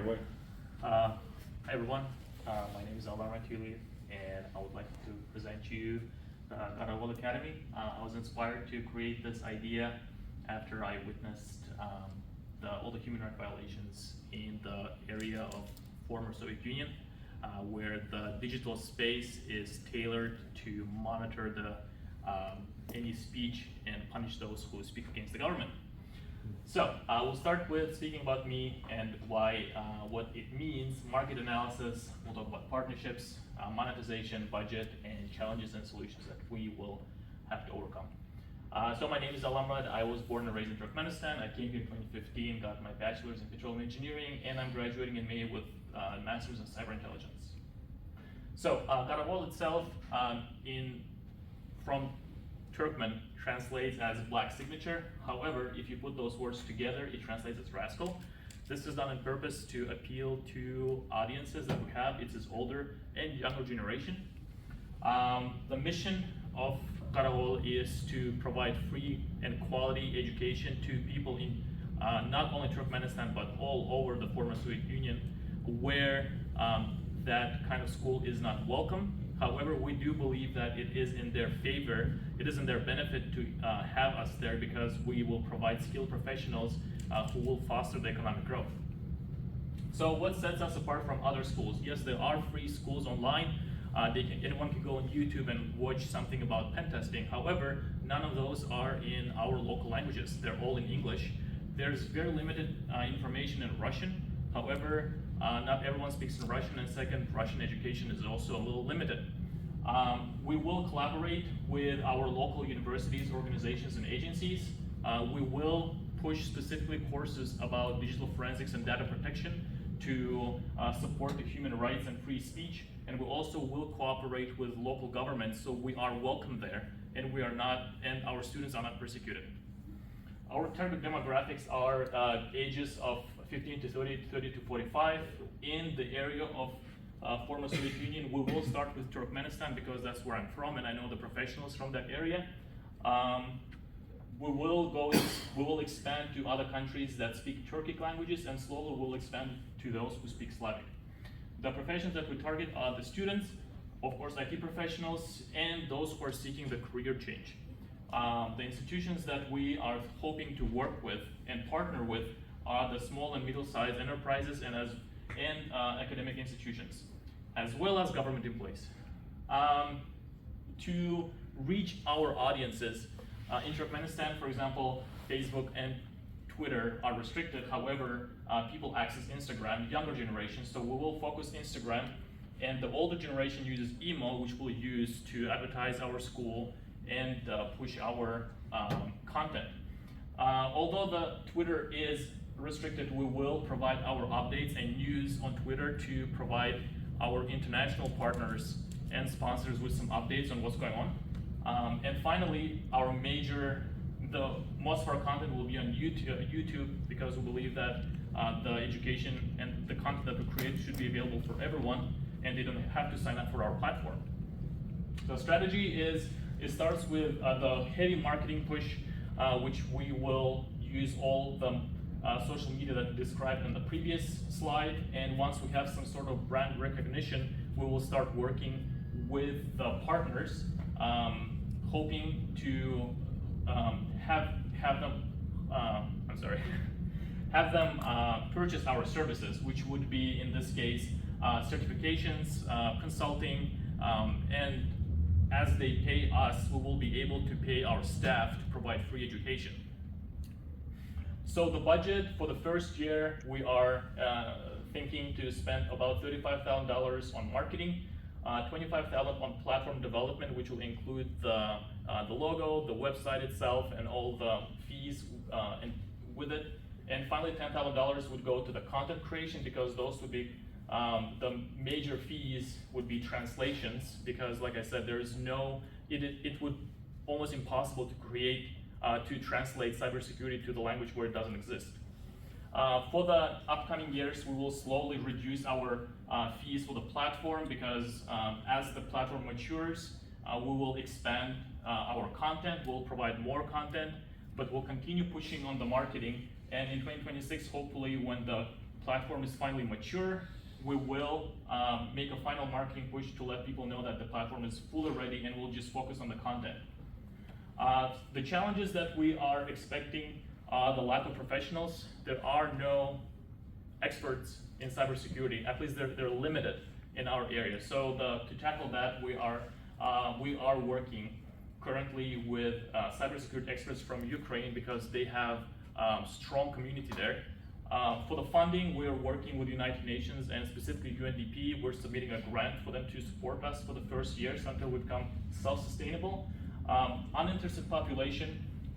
away. Hi everyone, my name is Gara and I would like to present you Gara Gol Academy. I was inspired to create this idea after I witnessed all the human rights violations in the area of former Soviet Union, where the digital space is tailored to monitor any speech and punish those who speak against the government. So we'll start with speaking about me and why, what it means, market analysis. We'll talk about partnerships, monetization, budget, and challenges and solutions that we will have to overcome. So my name is Alamrad. I was born and raised in Turkmenistan. I came here in 2015, got my bachelor's in petroleum engineering, and I'm graduating in May with a master's in cyber intelligence. So Gara Gol itself, from Turkmen, translates as black signature. However, if you put those words together, it translates as rascal. This is done on purpose to appeal to audiences that we have. It's its older and younger generation. The mission of Gara Gol is to provide free and quality education to people in not only Turkmenistan but all over the former Soviet Union, where that kind of school is not welcome. However, we do believe that it is in their favor, it is in their benefit to have us there, because we will provide skilled professionals who will foster the economic growth. So what sets us apart from other schools? Yes, there are free schools online. Anyone can go on YouTube and watch something about pen testing. However, none of those are in our local languages. They're all in English. There's very limited information in Russian. However, not everyone speaks in Russian, and second, Russian education is also a little limited. We will collaborate with our local universities, organizations, and agencies. We will push specifically courses about digital forensics and data protection to support the human rights and free speech, and we also will cooperate with local governments, so we are welcome there, and our students are not persecuted. Our target demographics are ages of 15 to 30, 30 to 45. In the area of former Soviet Union, we will start with Turkmenistan because that's where I'm from and I know the professionals from that area. We will expand to other countries that speak Turkic languages, and slowly we'll expand to those who speak Slavic. The professions that we target are the students, of course IT professionals, and those who are seeking the career change. The institutions that we are hoping to work with and partner with are the small and middle-sized enterprises and academic institutions, as well as government employees. To reach our audiences, in Turkmenistan, for example, Facebook and Twitter are restricted. However, people access Instagram, younger generation, so we will focus Instagram, and the older generation uses email, which we'll use to advertise our school and push our content. Although the Twitter is restricted, we will provide our updates and news on Twitter to provide our international partners and sponsors with some updates on what's going on. And finally, most of our content will be on YouTube, because we believe that the education and the content that we create should be available for everyone, and they don't have to sign up for our platform. The strategy is, it starts with the heavy marketing push, which we will use all the social media that we described in the previous slide, and once we have some sort of brand recognition, we will start working with the partners, hoping to have them purchase our services, which would be, in this case, certifications, consulting, and as they pay us, we will be able to pay our staff to provide free education. So the budget for the first year, we are thinking to spend about $35,000 on marketing, $25,000 on platform development, which will include the logo, the website itself, and all the fees with it. And finally, $10,000 would go to the content creation, because those would be the major fees would be translations, because like I said, there is it would almost impossible to translate cybersecurity to the language where it doesn't exist. For the upcoming years, we will slowly reduce our fees for the platform, because as the platform matures, we will expand our content, we'll provide more content, but we'll continue pushing on the marketing. And in 2026, hopefully, when the platform is finally mature, we will make a final marketing push to let people know that the platform is fully ready and we'll just focus on the content. The challenges that we are expecting are the lack of professionals. There are no experts in cybersecurity, at least they're limited in our area. So to tackle that, we are working currently with cybersecurity experts from Ukraine because they have strong community there. For the funding, we are working with the United Nations and specifically UNDP. We're submitting a grant for them to support us for the first years until we become self-sustainable. Uninterested population,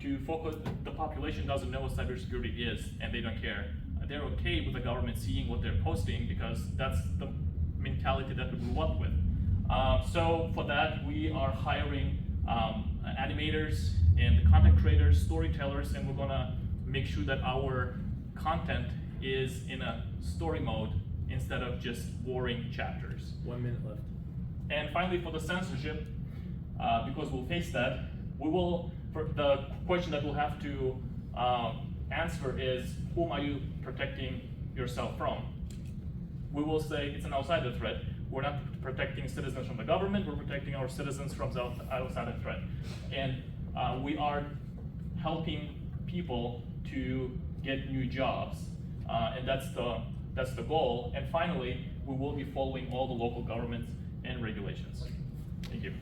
to focus, the population doesn't know what cybersecurity is and they don't care. They're okay with the government seeing what they're posting because that's the mentality that we grew up with. So for that, we are hiring animators and content creators, storytellers, and we're gonna make sure that our content is in a story mode instead of just boring chapters. 1 minute left. And finally, for the censorship, because we'll face that, for the question that we'll have to answer is, whom are you protecting yourself from? We will say it's an outsider threat. We're not protecting citizens from the government, we're protecting our citizens from the outsider threat. And we are helping people to get new jobs, and that's the goal. And finally, we will be following all the local governments and regulations. Thank you.